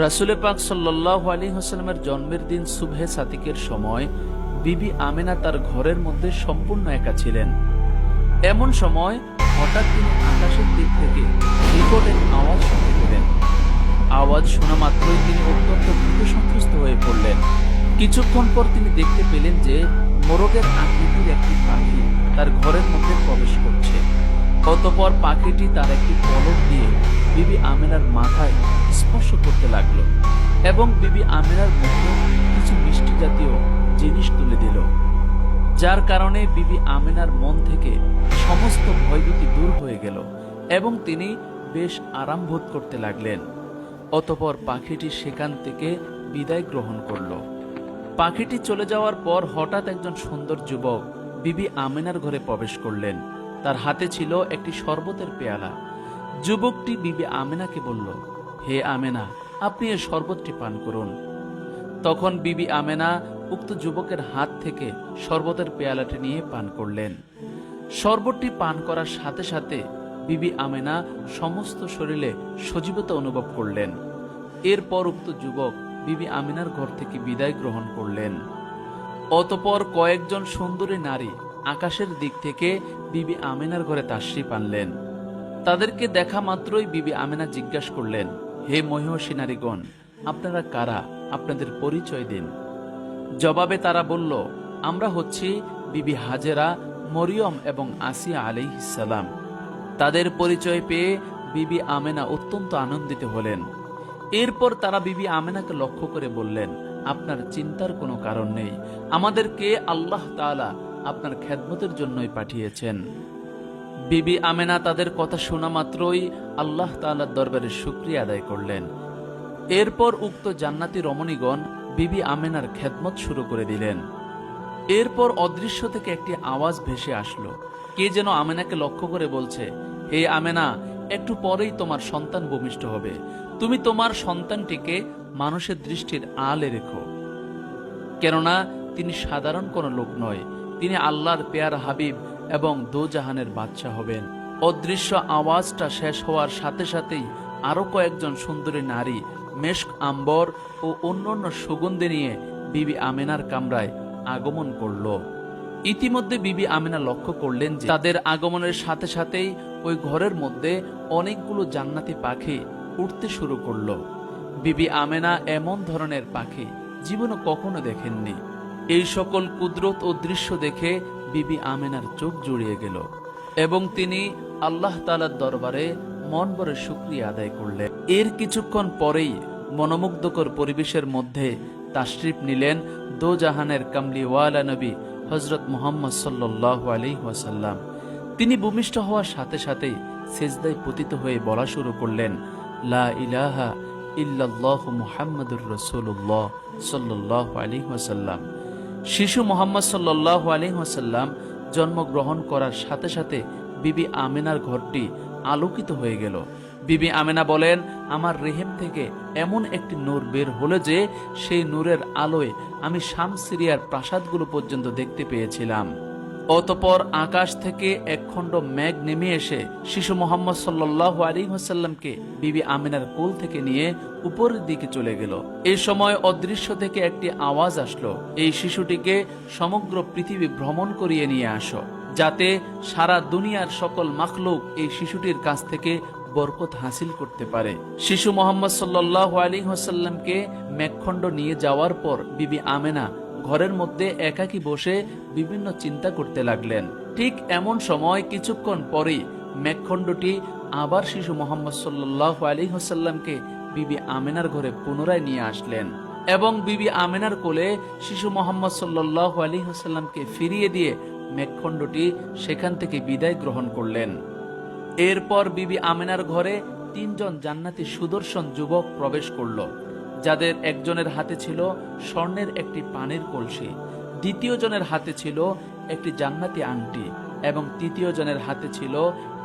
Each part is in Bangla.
রাসূল পাক সাল্লাল্লাহু আলাইহি ওয়াসাল্লামের জন্মের দিন সুবহে সাদিকের সময় বিবি আমেনা তার ঘরের মধ্যে সম্পূর্ণ একা ছিলেন। এমন সময় হঠাৎ তিনি আকাশের দিক থেকে বিকটের আওয়াজ শুনতে পেলেন। আওয়াজ শোনা মাত্রই তিনি অত্যন্ত ভীতসন্ত্রস্ত হয়ে পড়লেন। কিছুক্ষণ পর তিনি দেখতে পেলেন যে মোরগের আকৃতির একটি পাখি তার ঘরের মধ্যে প্রবেশ করছে। অতঃপর পাখিটি তার একটি পলক দিয়ে বিবি আমেনার মাথায় স্পর্শ করতে লাগলো এবং বিবি আমেনার মুখে কিছু মিষ্টি জাতীয় জিনিস তুলে দিল, যার কারণে বিবি আমেনার মন থেকে সমস্ত ভয়ভীতি দূর হয়ে গেল এবং তিনি বেশ আরাম বোধ করতে লাগলেন। অতঃপর পাখিটি সেখান থেকে বিদায় গ্রহণ করল। পাখিটি চলে যাওয়ার পর হঠাৎ একজন সুন্দর যুবক বিবি আমেনার ঘরে প্রবেশ করলেন। তার হাতে ছিল একটি শরবতের পেয়ালা। যুবকটি বিবি আমেনাকে বলল, হে আমেনা, আপনি এই শরবতটি পান করুন। তখন বিবি আমেনা উক্ত যুবকের হাত থেকে শরবতের পেয়ালাটি নিয়ে পান করলেন। শরবতটি পান করার সাথে সাথে বিবি আমেনা সমস্ত শরীরে সজীবতা অনুভব করলেন। এরপর উক্ত যুবক বিবি আমেনার ঘর থেকে বিদায় গ্রহণ করলেন। অতঃপর কয়েকজন সুন্দরী নারী আকাশের দিক থেকে বিবি আমেনার ঘরে তাশরিফ আনলেন। তাদেরকে দেখা মাত্রই বিবি আমেনা জিজ্ঞাসা করলেন, হে মহিষী নারীগণ, আপনারা কারা? আপনাদের পরিচয় দিন। জবাবে তারা বলল, আমরা হচ্ছি বিবি হাজেরা, মরিয়ম এবং আসিয়া আলাইহিস সালাম। তাদের পরিচয় পেয়ে বিবি আমেনা অত্যন্ত আনন্দিত হলেন। এরপর তারা বিবি আমেনাকে লক্ষ্য করে বললেন, আপনার চিন্তার কোনো কারণ নেই, আমাদেরকে আল্লাহ তাআলা আপনার খেদমতের জন্যই পাঠিয়েছেন। বিবি আমেনা তাদের কথা শোনা মাত্রই আল্লাহ তাআলার দরবারে শুকরিয়া আদায় করলেন। এরপর উক্ত জান্নাতি রমণীগণ বিবি আমেনার খেদমত শুরু করে দিলেন। এরপর অদৃশ্য থেকে একটি আওয়াজ ভেসে আসলো। কে যেন আমেনাকে লক্ষ্য করে বলছে, হে আমেনা, একটু পরেই তোমার সন্তান ভূমিষ্ঠ হবে। তুমি তোমার সন্তানটিকে মানুষের দৃষ্টির আলে রেখো, কেননা তিনি সাধারণ কোনো লোক নয়, তিনি আল্লাহর পেয়ারা হাবিব এবং দোজাহানের বাদশা হবেন। অদৃশ্য আওয়াজটা শেষ হওয়ার সাথে সাথেই আরো কয়েকজন সুন্দরী নারী মেশক, আম্বর ও অন্যান্য সুগন্ধি নিয়ে বিবি আমেনার কামরায় আগমন করল। ইতিমধ্যে বিবি আমেনা লক্ষ্য করলেন যে তাদের আগমনের সাথে সাথেই ওই ঘরের মধ্যে অনেকগুলো জান্নাতি পাখি উঠতে শুরু করল। বিবি আমেনা এমন ধরনের পাখি জীবনে কখনো দেখেননি। এই সকল কুদরত ও দৃশ্য দেখে বিবি আমেনার চোখ জুড়িয়ে গেল এবং তিনি আল্লাহ তাআলার দরবারে মন ভরে শুকরিয়া আদায় করলেন। এর কিছুক্ষণ পরেই মনোমুগ্ধকর পরিবেশের মধ্যে তাশরিফ নিলেন দোজাহানের কামলিওয়ালা নবী হযরত মুহাম্মদ সাল্লাল্লাহু আলাইহি ওয়াসাল্লাম। তিনি ভূমিষ্ঠ হওয়ার সাথে সাথেই সিজদায় পতিত হয়ে বলা শুরু করলেন, লা ইলাহা ইল্লাল্লাহু মুহাম্মাদুর রাসূলুল্লাহ সাল্লাল্লাহু আলাইহি ওয়াসাল্লাম। শিশু মুহাম্মদ সাল্লাল্লাহু আলাইহি ওয়াসাল্লাম জন্মগ্রহণ করার সাথে সাথে বিবি আমেনার ঘরটি আলোকিত হয়ে গেল। বিবি আমেনা বলেন, আমার রেহেম থেকে এমন একটি নূর বের হলো যে সেই নূরের আলোয় আমি শাম সিরিয়ার প্রাসাদগুলো পর্যন্ত দেখতে পেয়েছিলাম। অতঃপর আকাশ থেকে একখণ্ড মেঘ নেমে এসে শিশু মুহাম্মদ সাল্লাল্লাহু আলাইহি ওয়াসাল্লামকে বিবি আমেনার কোল থেকে নিয়ে উপরের দিকে চলে গেল। এই সময় অদৃশ্য থেকে একটি আওয়াজ আসলো, এই শিশুটিকে সমগ্র পৃথিবী ভ্রমণ করিয়ে নিয়ে আসো, যাতে সারা দুনিয়ার সকল মাখলুক এই শিশুটির কাছ থেকে বরকত হাসিল করতে পারে। শিশু মুহাম্মদ সাল্লাল্লাহু আলাইহি ওয়াসাল্লামকে মেঘখণ্ড নিয়ে যাওয়ার পর বিবি আমেনা ঘরের মধ্যে একাকী বসে বিভিন্ন চিন্তা করতে লাগলেন। ঠিক এমন সময় কিছুক্ষণ পরেই মেঘখণ্ডটি আবার শিশু মুহাম্মদ সাল্লাল্লাহু আলাইহি ওয়াসাল্লামকে বিবি আমেনার ঘরে পুনরায় নিয়ে আসলেন এবং বিবি আমেনার কোলে শিশু মুহাম্মদ সাল্লাল্লাহু আলাইহি ওয়াসাল্লামকে ফিরিয়ে দিয়ে মেঘখণ্ডটি সেখান থেকে বিদায় গ্রহণ করলেন। এরপর বিবি আমেনার ঘরে তিনজন জান্নাতি সুদর্শন যুবক প্রবেশ করল, যাদের একজনের হাতে ছিল স্বর্ণের একটি পানির কলসি, দ্বিতীয় জনের হাতে ছিল একটি জান্নাতি আংটি এবং তৃতীয় জনের হাতে ছিল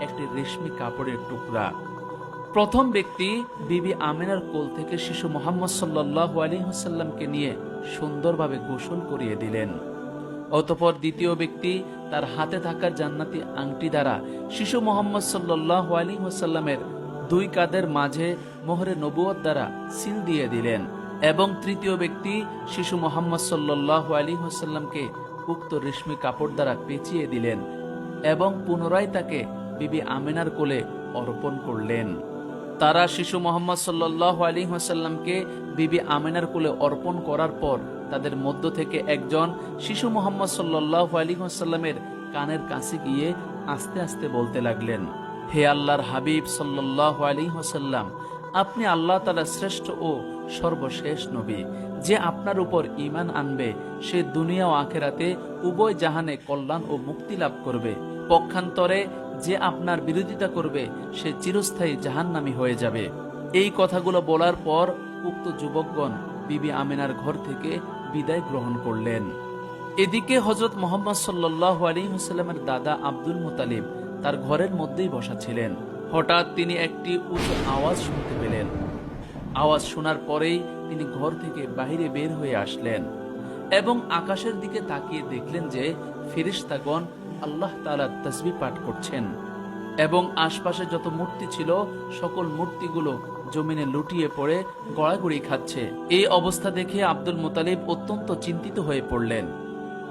একটি রেশমি কাপড়ের টুকরা। প্রথম ব্যক্তি বিবি আমেনার কোল থেকে শিশু মুহাম্মদ সাল্লাল্লাহু আলাইহি ওয়াসাল্লামকে নিয়ে সুন্দরভাবে গোসল করিয়ে দিলেন। অতঃপর দ্বিতীয় ব্যক্তি তার হাতে থাকা জান্নাতি আংটি দ্বারা শিশু মুহাম্মদ সাল্লাল্লাহু আলাইহি ওয়াসাল্লামের দুই কাঁধের মাঝে মোহরে নবুয়ত দ্বারা সিল দিয়ে দিলেন এবং তৃতীয় ব্যক্তি শিশু মোহাম্মদ সাল্লাল্লাহু আলাইহি ওয়াসাল্লামকে উক্ত রেশমি কাপড় দ্বারা পেঁচিয়ে দিলেন এবং পুনরায় তাকে বিবি আমেনার কোলে অর্পণ করলেন। তারা শিশু মোহাম্মদ সাল্লাল্লাহু আলাইহি ওয়াসাল্লামকে বিবি আমেনার কোলে অর্পণ করার পর তাদের মধ্য থেকে একজন শিশু মোহাম্মদ সাল্লাল্লাহু আলাইহি ওয়াসাল্লামের কানের কাছে গিয়ে আস্তে আস্তে বলতে লাগলেন, হে আল্লাহর হাবিব সাল্লাল্লাহু আলাইহি ওয়াসাল্লাম, আপনি আল্লাহ তাআলার শ্রেষ্ঠ ও সর্বশেষ নবী। যে আপনার উপর ঈমান আনবে সে দুনিয়া ও আখিরাতে উভয় জাহানে কল্যাণ ও মুক্তি লাভ করবে। পক্ষান্তরে যে আপনার বিরোধিতা করবে সে চিরস্থায়ী জাহান্নামী হয়ে যাবে। এই কথাগুলো বলার পর উক্ত যুবকগণ বিবি আমিনার ঘর থেকে বিদায় গ্রহণ করলেন। এদিকে হযরত মুহাম্মদ সাল্লাল্লাহু আলাইহি ওয়াসাল্লামের দাদা আব্দুল মুত্তালিব তার ঘরের মধ্যেই বসা ছিলেন। হঠাৎ তিনি একটি উঁচু আওয়াজ শুনতে পেলেন। আওয়াজ শোনার পরেই তিনি ঘর থেকে বাইরে বের হয়ে আসলেন এবং আকাশের দিকে তাকিয়ে দেখলেন যে ফেরেশতাগণ আল্লাহ তাআলার তাসবিহ পাঠ করছেন এবং আশপাশে যত মূর্তি ছিল সকল মূর্তিগুলো জমিনে লুটিয়ে পড়ে গড়াগড়ি খাচ্ছে। এই অবস্থা দেখে আব্দুল মুত্তালিব অত্যন্ত চিন্তিত হয়ে পড়লেন।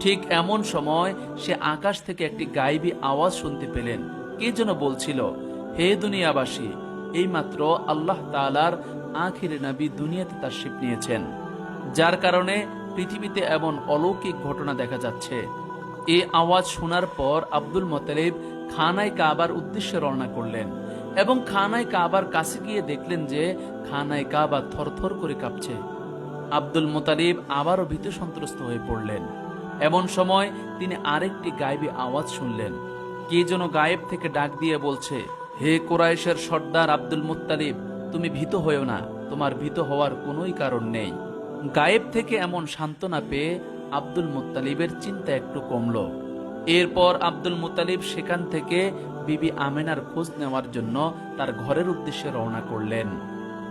ঠিক এমন সময় সে আকাশ থেকে একটি গায়েবী আওয়াজ শুনতে পেলেন। কে যেন বলছিল, হে দুনিয়াবাসী, এইমাত্র আল্লাহ তাআলার আখির নবী দুনিয়াতে তাশরিফ নিয়েছেন, যার কারণে পৃথিবীতে এমন অলৌকিক ঘটনা দেখা যাচ্ছে। এই আওয়াজ শোনার পর আব্দুল মুত্তালিব খানায় কাবার উদ্দেশ্যে রওনা করলেন এবং খানায় কাবার কাছে গিয়ে দেখলেন যে খানায় কাবা থরথর করে কাঁপছে। আব্দুল মুত্তালিব আবারও ভীত সন্ত্রস্ত হয়ে পড়লেন। এমন সময় তিনি আরেকটি গায়েবী আওয়াজ শুনলেন। কে যেন গায়েব থেকে ডাক দিয়ে বলছে, হে কুরাইশের সর্দার আব্দুল মুত্তালিব, তুমি ভীত হয়েও না, তোমার ভীত হওয়ার কোনোই কারণ নেই। গায়েব থেকে এমন সান্ত্বনা পেয়ে আব্দুল মুত্তালিবের চিন্তা একটু কমল। এরপর আব্দুল মুত্তালিব সেখান থেকে বিবি আমেনার খোঁজ নেওয়ার জন্য তার ঘরের উদ্দেশ্যে রওনা করলেন।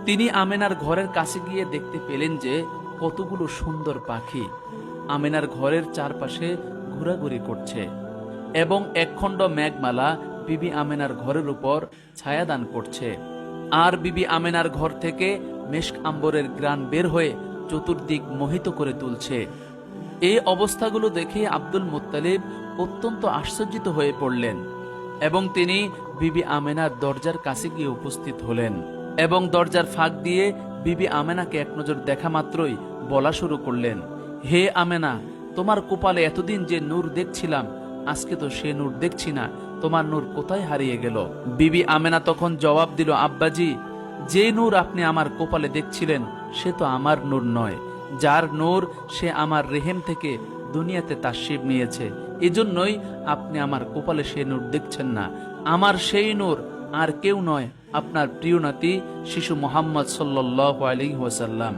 তিনি আমেনার ঘরের কাছে গিয়ে দেখতে পেলেন যে কতগুলো সুন্দর পাখি আমেনার ঘরের চারপাশে ঘোরাঘুরি করছে এবং একখণ্ড মেঘমালা বিবি আমেনার ঘরের উপর ছায়াদান করছে। আর বিবি আমেনার ঘর থেকে মেশক আম্বরের গ্রান বের হয়ে চতুর্দিক মোহিত করে তুলছে। এই অবস্থাগুলো দেখে আব্দুল মুত্তালিব অত্যন্ত আশ্চর্যিত হয়ে পড়লেন এবং তিনি বিবি আমেনার দরজার কাছে গিয়ে উপস্থিত হলেন এবং দরজার ফাঁক দিয়ে বিবি আমেনাকে এক নজর দেখা মাত্রই বলা শুরু করলেন, হে আমেনা, তোমার কপালে এতদিন যে নূর দেখছিলাম, আজকে তো সে নূর দেখছি না, তোমার নূর কোথায় হারিয়ে গেল? বিবি আমেনা তখন জবাব দিল, আব্বাজি, যে নূর আপনি আমার কপালে দেখছিলেন সে তো আমার নূর নয়, যার নূর সে আমার রেহেম থেকে দুনিয়াতে তাশরিফ নিয়েছে, এজন্যই আপনি আমার কপালে সে নূর দেখছেন না। আমার সেই নূর আর কেউ নয়, আপনার প্রিয় নাতি শিশু মুহাম্মদ সাল্লাল্লাহু আলাইহি ওয়াসাল্লাম।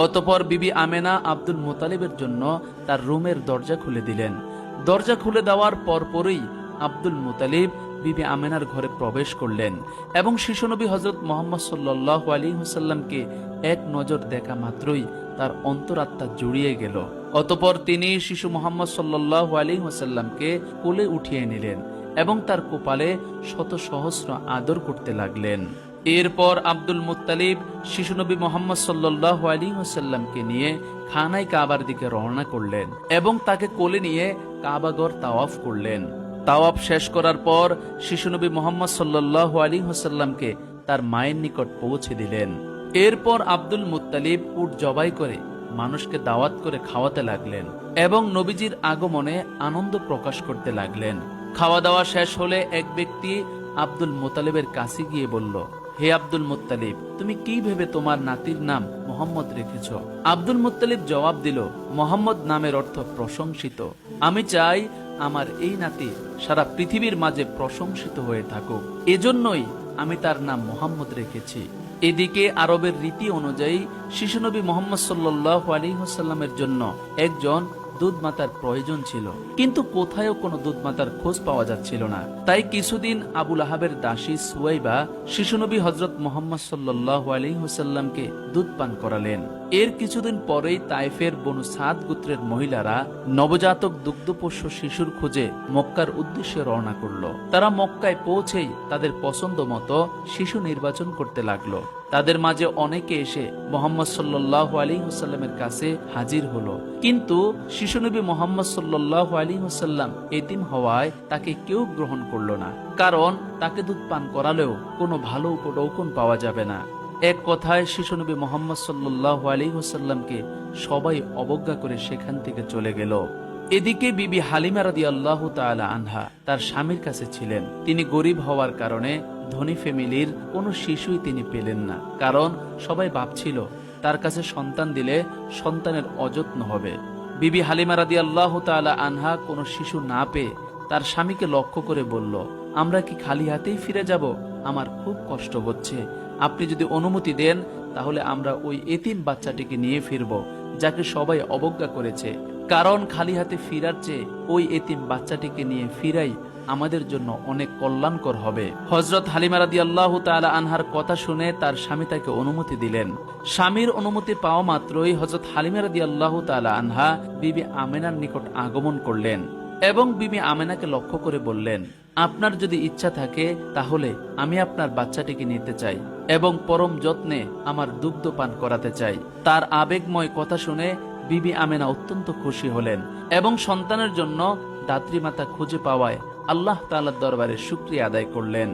অতঃপর বিবি আমেনা আব্দুল মুত্তালিবের জন্য তার রুমের দরজা খুলে দিলেন। দরজা খুলে দেওয়ার পরপরই আব্দুল মুত্তালিব বিবি আমেনার ঘরে প্রবেশ করলেন এবং শিশুনবী হযরত মুহাম্মদ সাল্লাল্লাহু আলাইহি ওয়াসাল্লামকে এক নজর দেখা মাত্রই তার অন্তরাত্মা জুড়িয়ে গেল। অতঃপর তিনি শিশু মুহাম্মদ সাল্লাল্লাহু আলাইহি ওয়াসাল্লামকে কোলে উঠিয়ে নিলেন এবং তার কপালে শত সহস্র আদর করতে লাগলেন। এরপর আব্দুল মুত্তালিব শিশুনবী মুহাম্মদ সাল্লাল্লাহু আলাইহি ওয়াসাল্লামকে নিয়ে খানায় কাবার দিকে রওনা করলেন এবং তাকে কোলে নিয়ে কাবাগর তাওয়াফ করলেন। তাওয়াফ শেষ করার পর শিশুনবী মুহাম্মদ সাল্লাল্লাহু আলাইহি ওয়াসাল্লামকে তার মায়ের নিকট পৌঁছে দিলেন। এরপর আব্দুল মুত্তালিব উট জবাই করে মানুষকে দাওয়াত করে খাওয়াতে লাগলেন এবং নবীজির আগমনে আনন্দ প্রকাশ করতে লাগলেন। খাওয়া দাওয়া শেষ হলে এক ব্যক্তি আব্দুল মুত্তালিবের কাছে গিয়ে বলল, হে আব্দুল মুত্তালিব, তুমি কি ভেবে তোমার নাতির নাম মোহাম্মদ রেখেছ? আব্দুল মুত্তালিব জবাব দিল, মোহাম্মদ নামের অর্থ প্রশংসিত। আমি চাই আমার এই নাতি সারা পৃথিবীর মাঝে প্রশংসিত হয়ে থাকুক, এজন্যই আমি তার নাম মোহাম্মদ রেখেছি। এদিকে আরবের রীতি অনুযায়ী শিশুনবী মুহাম্মদ সাল্লাল্লাহু আলাইহি ওয়াসাল্লামের জন্য একজন দুধ মাতার প্রয়োজন ছিল, কিন্তু কোথায়ও কোনো দুধ মাতার খোঁজ পাওয়া যাচ্ছিল না। তাই কিছুদিন আবু লাহাবের দাসী সুয়াইবা শিশুনবী হযরত মুহাম্মদ সাল্লাল্লাহু আলাইহি ওয়াসাল্লামকে দুধ পান করালেন। এর কিছুদিন পরেই তায়েফের বনু সাদ গোত্রের মহিলারা নবজাতক দুগ্ধপোষ্য শিশুর খোঁজে মক্কার উদ্দেশ্যে রওনা করল। তারা মক্কায় পৌঁছেই তাদের পছন্দ মতো শিশু নির্বাচন করতে লাগলো। তাদের মাঝে অনেকে এসে মুহাম্মদ সাল্লাল্লাহু আলাইহি ওয়াসাল্লামের কাছে হাজির হলো, কিন্তু শিশুনবী মুহাম্মদ সাল্লাল্লাহু আলাইহি ওয়াসাল্লাম এতিম হওয়ায় তাকে কেউ গ্রহণ করলো না, কারণ তাকে দুধ পান করালেও কোনো ভালো উপঢৌকন পাওয়া যাবে না। এক কথায় শিশুনবী মুহাম্মদ সাল্লাল্লাহু আলাইহি ওয়াসাল্লামকে সবাই অবজ্ঞা করে সেখান থেকে চলে গেল। এদিকে বিবি হালিমা রাদিয়াল্লাহু তাআলা আনহা তার স্বামীর কাছে ছিলেন। তিনি গরিব হওয়ার কারণে ধনী ফ্যামিলির কোনো শিশুই তিনি পেলেন না, কারণ সবাই ভাবছিল তার কাছে সন্তান দিলে সন্তানের অযত্ন হবে। বিবি হালিমা রাদিয়াল্লাহু তাআলা আনহা কোনো শিশু না পেয়ে তার স্বামীকে লক্ষ্য করে বলল, আমরা কি খালি হাতেই ফিরে যাব? আমার খুব কষ্ট হচ্ছে, আপনি যদি অনুমতি দেন তাহলে আমরা ওই এতিম বাচ্চাটিকে নিয়ে ফিরব, যাকে সবাই অবজ্ঞা করেছে। কারণ খালি হাতে ফিরার চেয়ে ওই এতিম বাচ্চাটিকে নিয়ে ফিরাই আমাদের জন্য অনেক কল্যাণকর হবে। হযরত হালিমা রাদিয়াল্লাহু তাআলা আনহার কথা শুনে তার স্বামী তাকে অনুমতি দিলেন। স্বামীর অনুমতি পাওয়া মাত্রই হযরত হালিমা রাদিয়াল্লাহু তাআলা আনহা বিবি আমেনার নিকট আগমন করলেন এবং বিবি আমেনাকে লক্ষ্য করে বললেন, আপনার যদি ইচ্ছা থাকে তাহলে আমি আপনার বাচ্চাটিকে নিতে চাই এবং পরম যত্নে আমার দুগ্ধ পান করাতে চাই। তার আবেগময় কথা শুনে বিবি আমেনা অত্যন্ত খুশি হলেন এবং সন্তানের জন্য দাত্রীমাতা খুঁজে পাওয়ায় আল্লাহ তাআলার দরবারে শুকরিয়া আদায় করলেন।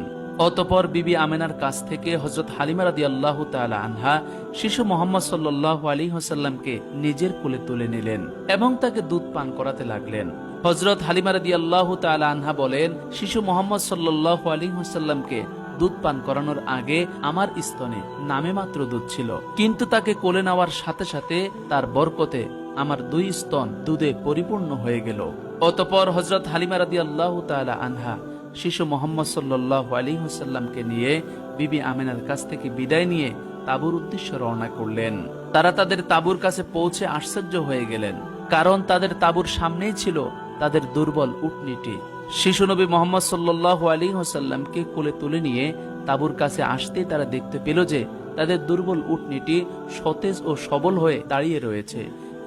অতঃপর বিবি আমেনার কাছ থেকে হযরত হালিমা রাদিয়াল্লাহু তাআলা আনহা শিশু মুহাম্মদ সাল্লাল্লাহু আলাইহি ওয়াসাল্লামকে নিজের কোলে তুলে নিলেন এবং তাকে দুধ পান করাতে লাগলেন। হযরত হালিমা রাদিয়াল্লাহু তাআলা আনহা বলেন, শিশু মুহাম্মদ সাল্লাল্লাহু আলাইহি ওয়াসাল্লামকে দুধ পান করানোর আগে আমার স্তনে নামে মাত্র দুধ ছিল, কিন্তু তাকে কোলে নেওয়ার সাথে সাথে তার বরকতে আমার দুই স্তন দুধে পরিপূর্ণ হয়ে গেল। অতঃপর হযরত হালিমা রাদিয়াল্লাহু তাআলা আনহা শিশু মুহাম্মদ সাল্লাল্লাহু আলাইহি ওয়াসাল্লামকে নিয়ে বিবি আমেনার কাছ থেকে বিদায় নিয়ে তাঁবুর উদ্দেশ্যে রওনা করলেন। তারা তাদের তাঁবুর কাছে পৌঁছে আশ্চর্য হয়ে গেলেন, কারণ তাদের তাঁবুর সামনেই ছিল তাদের দুর্বল উটনীটি। শিশু নবী মুহাম্মদ সাল্লাল্লাহু আলাইহি ওয়াসাল্লামকে কোলে তুলে নিয়ে তাঁবুর কাছে আসতেই তারা দেখতে পেল যে তাদের দুর্বল উটনীটি সতেজ ও সবল হয়ে দাঁড়িয়ে রয়েছে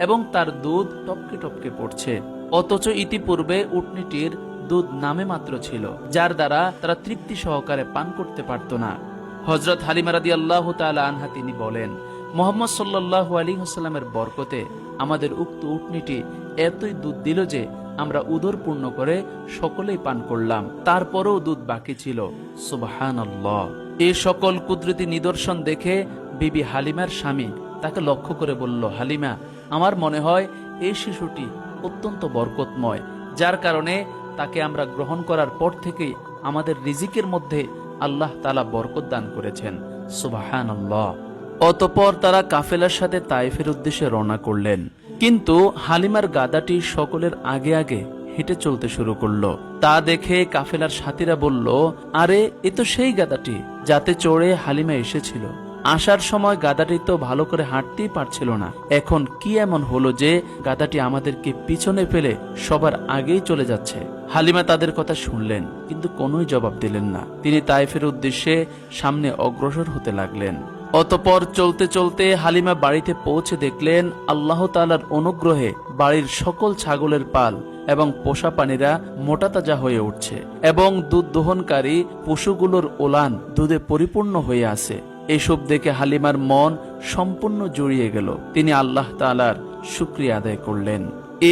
এবং তার দুধ টপকে টপকে পড়ছে। অথচ ইতিপূর্বে উটনীটির দুধ নামে মাত্র ছিল, যার দ্বারা তারা তৃপ্তি সহকারে পান করতে পারত না। হযরত হালিমা রাদিয়াল্লাহু তাআলা আনহা তিনি বলেন, মুহাম্মদ সাল্লাল্লাহু আলাইহি ওয়াসাল্লামের বরকতে আমাদের উক্ত উটনীটি এতই দুধ দিল যে আমরা উদর পূর্ণ করে সকলেই পান করলাম, তারপরেও দুধ বাকি ছিল। সুবহানাল্লাহ। এই সকল কুদরতি নিদর্শন দেখে বিবি হালিমার স্বামী তাকে লক্ষ্য করে বলল, হালিমা, আমার মনে হয় এই শিশুটি অত্যন্ত বরকতময়, যার কারণে তাকে আমরা গ্রহণ করার পর থেকেই আমাদের রিজিকের মধ্যে আল্লাহ তাআলা বরকত দান করেছেন। সুবহানাল্লাহ। অতঃপর তারা কাফেলার সাথে তায়েফের উদ্দেশ্যে রওনা করলেন, কিন্তু হালিমার গাদাটি সকলের আগে আগে হেঁটে চলতে শুরু করলো। তা দেখে কাফেলার সাথীরা বলল, আরে এ তো সেই গাদাটি যাতে চড়ে হালিমা এসেছিল। আসার সময় গাদাটি তো ভালো করে হাঁটতেই পারছিল না, এখন কি এমন হলো যে গাদাটি আমাদেরকে পিছনে ফেলে সবার আগেই চলে যাচ্ছে? হালিমা তাদের কথা শুনলেন, কিন্তু কোনোই জবাব দিলেন না। তিনি তায়েফের উদ্দেশ্যে সামনে অগ্রসর হতে লাগলেন। অতঃপর চলতে চলতে হালিমা বাড়িতে পৌঁছে দেখলেন আল্লাহ তাআলার অনুগ্রহে বাড়ির সকল ছাগলের পাল এবং পোষা প্রাণীরা মোটা তাজা হয়ে উঠছে এবং দুধ দোহনকারী পশুগুলোর ওলান দুধে পরিপূর্ণ হয়ে আছে। এসব দেখে হালিমার মন সম্পূর্ণ জুড়িয়ে গেল। তিনি আল্লাহ তাআলার শুকরিয়া আদায় করলেন।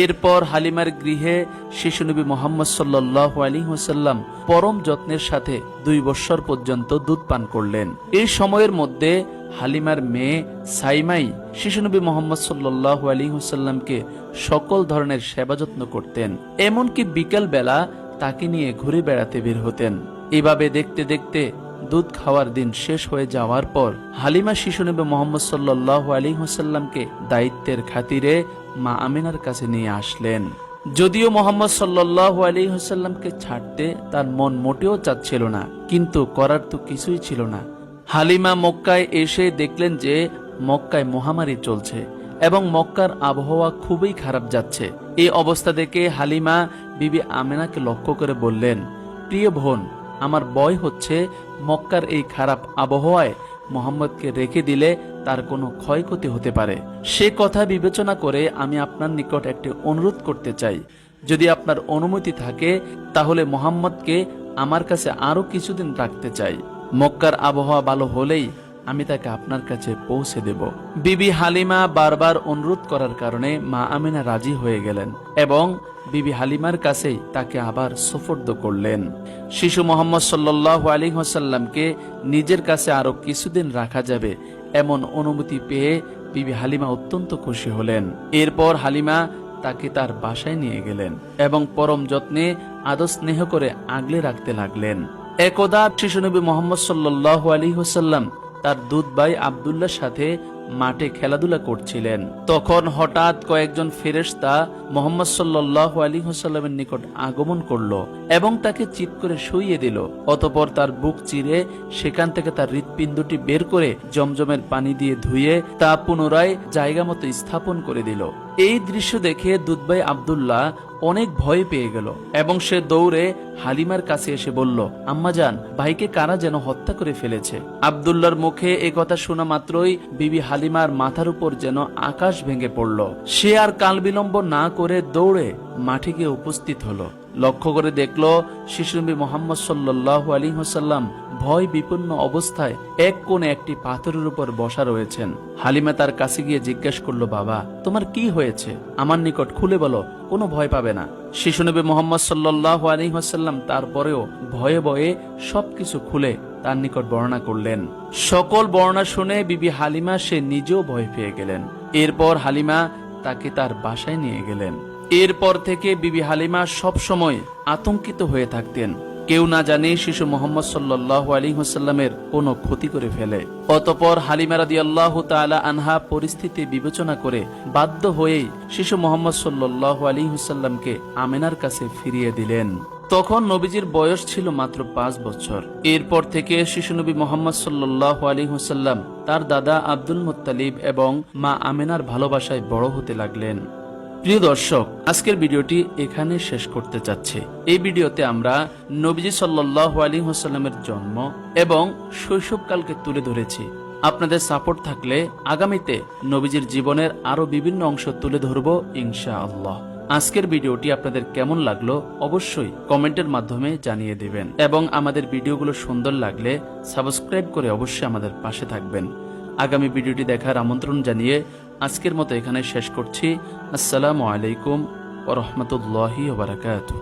এরপর হালিমার গৃহে শিশু নবী মুহাম্মদ সাল্লাল্লাহু আলাইহি ওয়াসাল্লাম পরম যত্নের সাথে 2 বৎসর পর্যন্ত দুধ পান করলেন। এই সময়ের মধ্যে হালিমার মেয়ে সাইমাই শিশু নবী মুহাম্মদ সাল্লাল্লাহু আলাইহি ওয়াসাল্লামকে সকল ধরনের সেবা যত্ন করতেন, এমনকি বিকেল বেলা তাকে নিয়ে ঘুরে বেড়াতে বের হতেন। এভাবে দেখতে দেখতে দুধ খাওয়ার দিন শেষ হয়ে যাওয়ার পর হালিমা শিশু নবী মুহাম্মদ সাল্লাল্লাহু আলাইহি ওয়াসাল্লামকে দায়িত্বের খাতিরে মা আমিনার কাছে নিয়ে আসলেন। যদিও মুহাম্মদ সাল্লাল্লাহু আলাইহি ওয়াসাল্লামকে ছাড়তে তার মন মোটেও চাচ্ছিল না, কিন্তু করার তো কিছুই ছিল না। হালিমা মক্কায় এসে দেখলেন যে মক্কায় মহামারী চলছে এবং মক্কার আবহাওয়া খুবই খারাপ যাচ্ছে। এই অবস্থা দেখে হালিমা বিবি আমেনাকে লক্ষ্য করে বললেন, প্রিয় বোন, আমার ভয় হচ্ছে মক্কার এই খারাপ আবহাওয়ায় মোহাম্মদকে রেখে দিলে তার কোনো ক্ষয়ক্ষতি হতে পারে। সে কথা বিবেচনা করে আমি আপনার নিকট একটি অনুরোধ করতে চাই। যদি আপনার অনুমতি থাকে তাহলে মোহাম্মদকে আমার কাছে আরো কিছুদিন রাখতে চাই। মক্কার আবহাওয়া ভালো হলেই আমি তাকে আপনার কাছে পৌঁছে দেব। বিবি হালিমা বারবার অনুরোধ করার কারণে মা আমিনা রাজি হয়ে গেলেন এবং বিবি হালিমার কাছেই তাকে আবার সুপর্দ করলেন। শিশু মোহাম্মদ সাল্লাল্লাহু আলাইহি ওয়াসাল্লামকে নিজের কাছে আরো কিছুদিন রাখা যাবে এমন অনুমতি পেয়ে বিবি হালিমা অত্যন্ত খুশি হলেন। এরপর হালিমা তাকে তার বাসায় নিয়ে গেলেন এবং পরম যত্নে আদর স্নেহ করে আগলে রাখতে লাগলেন। একদা শিশু নবী মোহাম্মদ সাল্লাল্লাহু আলাইহি ওয়াসাল্লাম তার দুধ ভাই আব্দুল্লাহর সাথে মাঠে খেলাধুলা করছিলেন। তখন হঠাৎ কয়েকজন ফেরেশতা মোহাম্মদ সাল্লাল্লাহু আলাইহি ওয়াসাল্লামের নিকট আগমন করলো এবং তাকে চিৎ করে শুইয়ে দিল। অতঃপর তার বুক চিরে সেখান থেকে তার হৃৎপিণ্ডটি বের করে জমজমের পানি দিয়ে ধুয়ে তা পুনরায় জায়গা মতো স্থাপন করে দিল। এই দৃশ্য দেখে দুধ ভাই আব্দুল্লাহ অনেক ভয় পেয়ে গেল এবং সে দৌড়ে হালিমার কাছে এসে বলল, আম্মাজান, ভাইকে কারা যেন হত্যা করে ফেলেছে। আব্দুল্লাহর মুখে এই কথা শোনা মাত্রই বিবি হালিমার মাথার উপর যেন আকাশ ভেঙে পড়ল। সে আর কাল বিলম্ব না করে দৌড়ে মাঠে গিয়ে উপস্থিত হলো। লক্ষ্য করে দেখলো শিশু নবী মোহাম্মদ সাল্লাল্লাহু আলাইহি ওয়াসাল্লাম ভয় বিপন্ন অবস্থায় এক কোণে একটি পাথরের উপর বসা রয়েছেন। হালিমা তার কাছে গিয়ে জিজ্ঞেস করলো, বাবা, তোমার কি হয়েছে? আমার নিকট খুলে বলো, কোনো ভয় পাবে না। শিশু নবী মোহাম্মদ সাল্লাল্লাহু আলাইহি ওয়াসাল্লাম তারপরেও ভয়ে ভয়ে সবকিছু খুলে তার নিকট বর্ণনা করলেন। সকল বর্ণনা শুনে বিবি হালিমা সে নিজেও ভয় পেয়ে গেলেন। এরপর হালিমা তাকে তার বাসায় নিয়ে গেলেন। এরপর থেকে বিবি হালিমা সব সময় আতঙ্কিত হয়ে থাকতেন, কেউ না জানে শিশু মোহাম্মদ সাল্লাল্লাহু আলাইহি ওয়াসাল্লামের কোনো ক্ষতি করে ফেলে। অতঃপর হালিমা রাদিয়াল্লাহু তাআলা আনহা পরিস্থিতি বিবেচনা করে বাধ্য হয়েই শিশু মোহাম্মদ সাল্লাল্লাহু আলাইহি ওয়াসাল্লামকে আমেনার কাছে ফিরিয়ে দিলেন। তখন নবীজির বয়স ছিল মাত্র 5 বছর। এরপর থেকে শিশু নবী মোহাম্মদ সাল্লাল্লাহু আলাইহি ওয়াসাল্লাম তার দাদা আব্দুল মুত্তালিব এবং মা আমেনার ভালোবাসায় বড় হতে লাগলেন। প্রিয় দর্শক, আজকের ভিডিওটি এখানে শেষ করতে চাচ্ছি। এই ভিডিওতে আমরা নবীজি সাল্লাল্লাহু আলাইহি ওয়াসাল্লামের জন্ম এবং শৈশবকালকে তুলে ধরেছি। আপনাদের সাপোর্ট থাকলে আগামীতে নবীজির জীবনের আরো বিভিন্ন অংশ তুলে ধরব ইনশাআল্লাহ। আজকের ভিডিওটি আপনাদের কেমন লাগলো অবশ্যই কমেন্টের মাধ্যমে জানিয়ে দিবেন এবং আমাদের ভিডিওগুলো সুন্দর লাগলে সাবস্ক্রাইব করে অবশ্যই আমাদের পাশে থাকবেন। আগামী ভিডিওটি দেখার আমন্ত্রণ জানিয়ে আজকের মতো এখানে শেষ করছি। আসসালামু আলাইকুম ওয়া রাহমাতুল্লাহি ওয়া বারাকাতুহু।